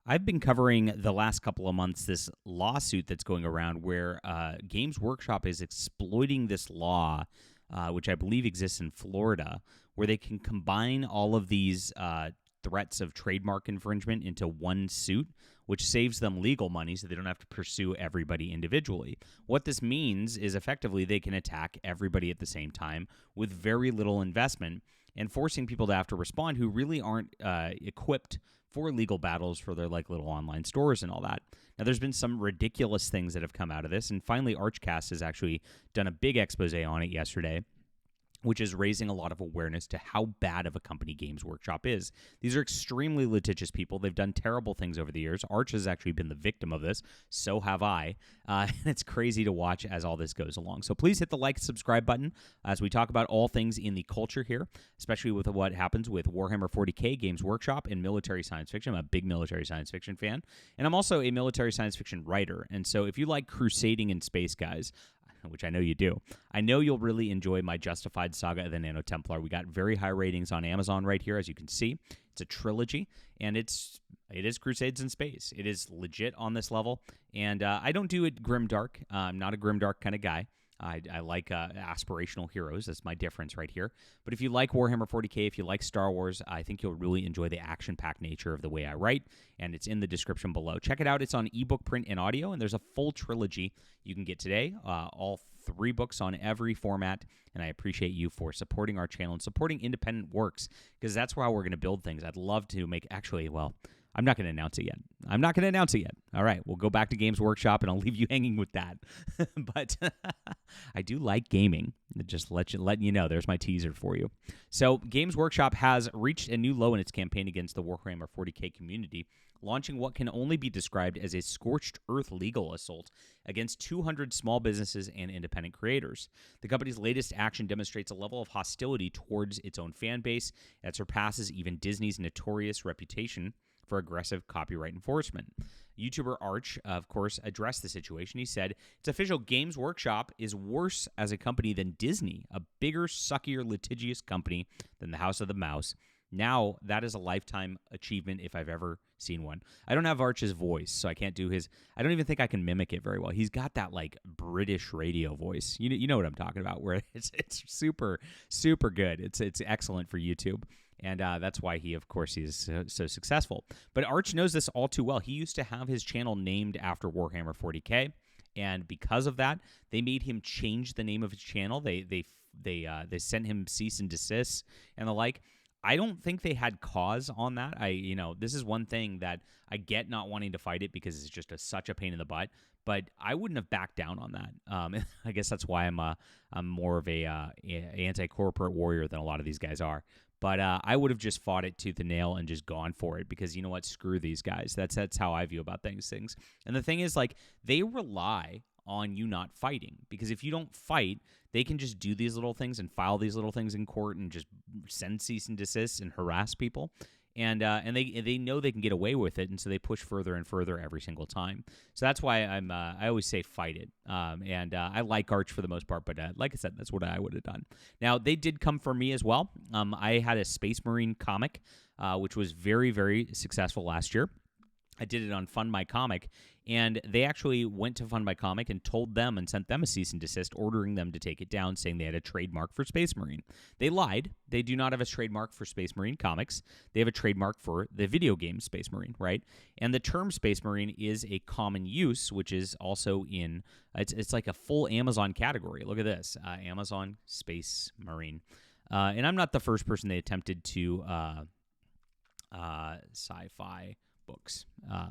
I've been covering the last couple of months this lawsuit that's going around where Games Workshop is exploiting this law, which I believe exists in Florida, where they can combine all of these threats of trademark infringement into one suit, which saves them legal money so they don't have to pursue everybody individually. What this means is effectively they can attack everybody at the same time with very little investment and forcing people to have to respond who really aren't equipped for legal battles for their little online stores and all that. Now, there's been some ridiculous things that have come out of this, and finally Archcast has actually done a big expose on it yesterday, which is raising a lot of awareness to how bad of a company Games Workshop is. These are extremely litigious people. They've done terrible things over the years. Arch has actually been the victim of this. So have I. And it's crazy to watch as all this goes along. So please hit the like, subscribe button as we talk about all things in the culture here, especially with what happens with Warhammer 40K, Games Workshop, and military science fiction. I'm a big military science fiction fan. And I'm also a military science fiction writer. And so if you like crusading in space, guys, which I know you do, I know you'll really enjoy my Justified Saga of the Nano Templar. We got very high ratings on Amazon right here, as you can see. It's a trilogy, and it is Crusades in space. It is legit on this level, and I don't do it grimdark. I'm not a grimdark kind of guy. I like aspirational heroes. That's my difference right here. But if you like Warhammer 40K, if you like Star Wars, I think you'll really enjoy the action-packed nature of the way I write, and it's in the description below. Check it out. It's on ebook, print, and audio, and there's a full trilogy you can get today, all 3 books on every format, and I appreciate you for supporting our channel and supporting independent works, because that's how we're going to build things. I'd love to make, I'm not going to announce it yet. All right, we'll go back to Games Workshop, and I'll leave you hanging with that. But I do like gaming. Just letting you know, there's my teaser for you. So Games Workshop has reached a new low in its campaign against the Warhammer 40K community, launching what can only be described as a scorched earth legal assault against 200 small businesses and independent creators. The company's latest action demonstrates a level of hostility towards its own fan base that surpasses even Disney's notorious reputation for aggressive copyright enforcement. YouTuber Arch, of course, addressed the situation. He said, "It's official, Games Workshop is worse as a company than Disney, a bigger, suckier, litigious company than the House of the Mouse. Now, that is a lifetime achievement if I've ever seen one." I don't have Arch's voice, so I can't do his... I don't even think I can mimic it very well. He's got that, British radio voice. You know what I'm talking about, where it's super, super good. It's excellent for YouTube. And that's why he, of course, is so successful. But Arch knows this all too well. He used to have his channel named after Warhammer 40K, and because of that, they made him change the name of his channel. They sent him cease and desist and the like. I don't think they had cause on that. This is one thing that I get not wanting to fight it because it's just such a pain in the butt. But I wouldn't have backed down on that. I guess that's why I'm more of a anti-corporate warrior than a lot of these guys are. But I would have just fought it tooth and nail and just gone for it because, you know what, screw these guys. That's how I view about things. And the thing is, they rely on you not fighting, because if you don't fight, they can just do these little things and file these little things in court and just send cease and desist and harass people. And they know they can get away with it, and so they push further and further every single time. So that's why I always say fight it. I like Arch for the most part, but like I said, that's what I would have done. Now, they did come for me as well. I had a Space Marine comic, which was very, very successful last year. I did it on Fund My Comic, and they actually went to Fund My Comic and told them and sent them a cease and desist, ordering them to take it down, saying they had a trademark for Space Marine. They lied. They do not have a trademark for Space Marine comics. They have a trademark for the video game Space Marine, right? And the term Space Marine is a common use, which is also in, it's like a full Amazon category. Look at this, Amazon Space Marine. And I'm not the first person they attempted to sci-fi books.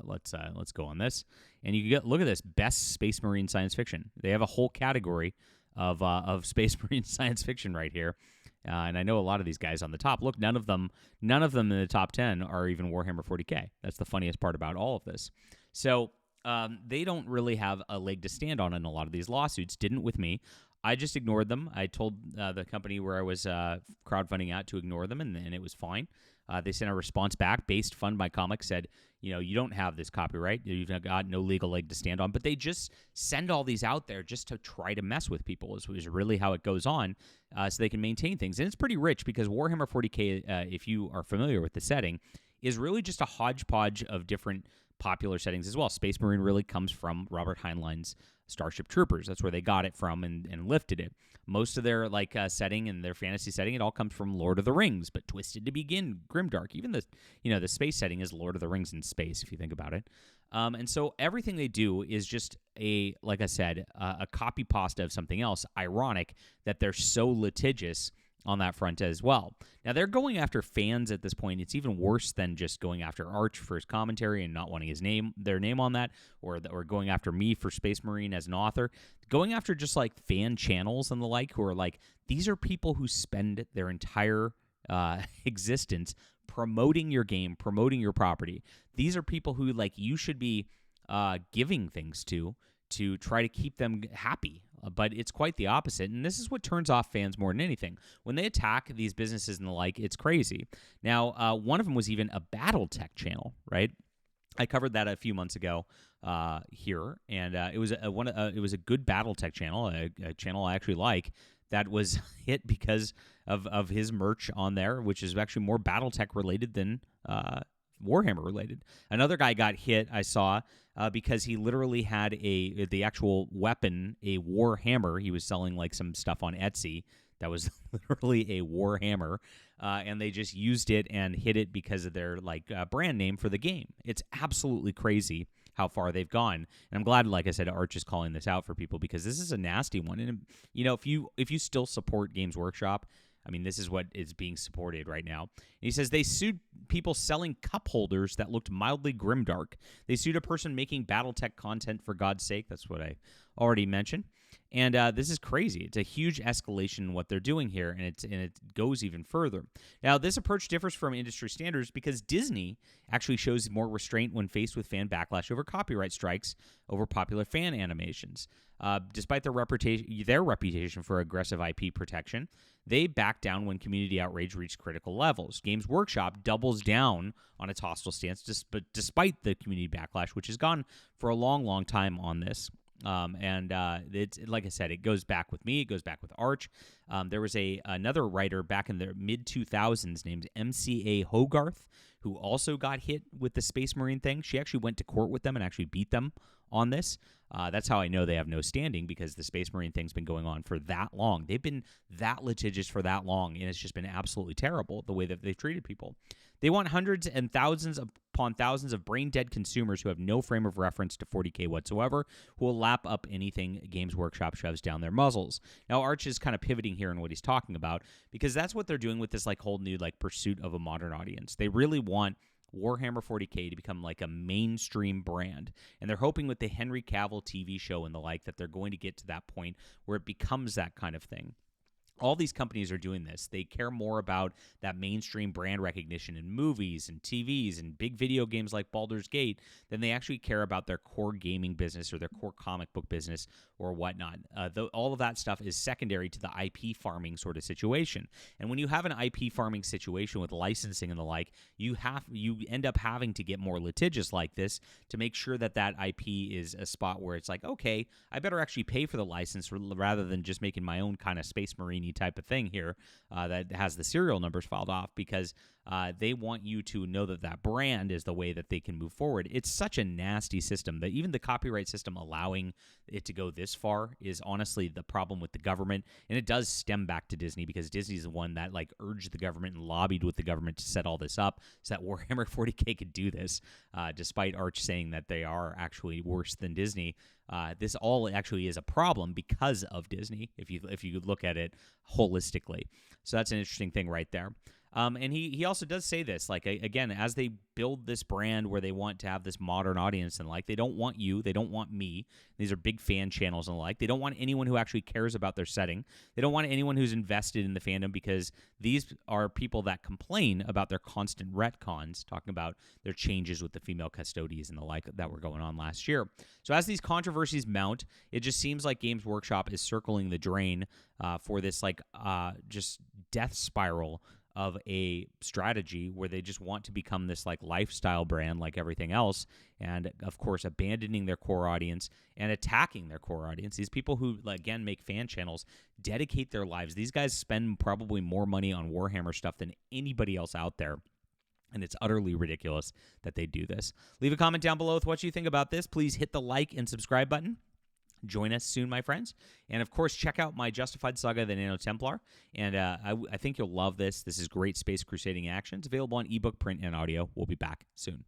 Let's go on this, and you can look at this, best Space Marine science fiction. They have a whole category of Space Marine science fiction right here, and I know a lot of these guys on the top. Look, none of them in the top 10 are even Warhammer 40K. That's the funniest part about all of this. So they don't really have a leg to stand on in a lot of these lawsuits. Didn't with me. I just ignored them. I told the company where I was crowdfunding out to ignore them, and it was fine. They sent a response back. Based Fund My Comic said, you don't have this copyright. You've got no legal leg to stand on. But they just send all these out there just to try to mess with people is really how it goes on, so they can maintain things. And it's pretty rich because Warhammer 40K, if you are familiar with the setting, is really just a hodgepodge of different popular settings as well. Space Marine really comes from Robert Heinlein's Starship Troopers. That's where they got it from and lifted it. Most of their setting and their fantasy setting, it all comes from Lord of the Rings, but twisted to begin grimdark. Even the space setting is Lord of the Rings in space, if you think about it. And so everything they do is just like I said, a copy pasta of something else. Ironic that they're so litigious on that front as well. Now, they're going after fans at this point. It's even worse than just going after Arch for his commentary and not wanting their name on that, or going after me for Space Marine as an author. Going after just like fan channels and the like, who are like, these are people who spend their entire existence promoting your game, promoting your property. These are people who you should be giving things to try to keep them happy. But it's quite the opposite, and this is what turns off fans more than anything. When they attack these businesses and the like, it's crazy. Now, one of them was even a BattleTech channel, right? I covered that a few months ago here, and it was a good BattleTech channel, a channel I actually like, that was hit because of his merch on there, which is actually more BattleTech related than Warhammer related. Another guy got hit, I saw, because he literally had the actual weapon, a Warhammer. He was selling some stuff on Etsy that was literally a Warhammer, and they just used it and hit it because of their brand name for the game. It's absolutely crazy how far they've gone, and I'm glad, like I said, Arch is calling this out for people, because this is a nasty one. And if you still support Games Workshop, I mean, this is what is being supported right now. And he says they sued people selling cup holders that looked mildly grimdark. They sued a person making BattleTech content, for God's sake. That's what I already mentioned. And this is crazy. It's a huge escalation in what they're doing here, and it goes even further. Now, this approach differs from industry standards because Disney actually shows more restraint when faced with fan backlash over copyright strikes over popular fan animations. Despite their reputation for aggressive IP protection, they back down when community outrage reached critical levels. Games Workshop doubles down on its hostile stance, despite the community backlash, which has gone for a long, long time on this. It's like I said, it goes back with me. It goes back with Arch. There was another writer back in the mid-2000s named MCA Hogarth, who also got hit with the Space Marine thing. She actually went to court with them and actually beat them on this. That's how I know they have no standing, because the Space Marine thing's been going on for that long. They've been that litigious for that long, and it's just been absolutely terrible the way that they've treated people. They want hundreds and thousands upon thousands of brain-dead consumers who have no frame of reference to 40K whatsoever, who will lap up anything Games Workshop shoves down their muzzles. Now, Arch is kind of pivoting here in what he's talking about, because that's what they're doing with this whole new pursuit of a modern audience. They really want Warhammer 40K to become a mainstream brand, and they're hoping with the Henry Cavill TV show and the like that they're going to get to that point where it becomes that kind of thing. All these companies are doing this. They care more about that mainstream brand recognition in movies and TVs and big video games like Baldur's Gate than they actually care about their core gaming business or their core comic book business or whatnot. All of that stuff is secondary to the IP farming sort of situation. And when you have an IP farming situation with licensing and the like, you end up having to get more litigious like this to make sure that IP is a spot where it's okay, I better actually pay for the license rather than just making my own kind of Space Marine type of thing here that has the serial numbers filed off, because they want you to know that brand is the way that they can move forward. It's such a nasty system that even the copyright system allowing it to go this far is honestly the problem with the government, and it does stem back to Disney, because Disney's the one that urged the government and lobbied with the government to set all this up so that Warhammer 40K could do this, despite Arch saying that they are actually worse than Disney. This all actually is a problem because of Disney, if you look at it holistically. So that's an interesting thing right there. And he also does say this, again, as they build this brand where they want to have this modern audience and they don't want you, they don't want me. These are big fan channels and the like. They don't want anyone who actually cares about their setting. They don't want anyone who's invested in the fandom, because these are people that complain about their constant retcons, talking about their changes with the female custodies and the like that were going on last year. So as these controversies mount, it just seems like Games Workshop is circling the drain for this just death spiral of a strategy where they just want to become this lifestyle brand like everything else, and of course abandoning their core audience and attacking their core audience. These people who again make fan channels dedicate their lives. These guys spend probably more money on Warhammer stuff than anybody else out there. And it's utterly ridiculous that they do this. Leave a comment down below with what you think about this. Please hit the like and subscribe button. Join us soon, my friends. And, of course, check out my Justified Saga, The Nano Templar. And I think you'll love this. This is great space crusading action. It's available on ebook, print, and audio. We'll be back soon.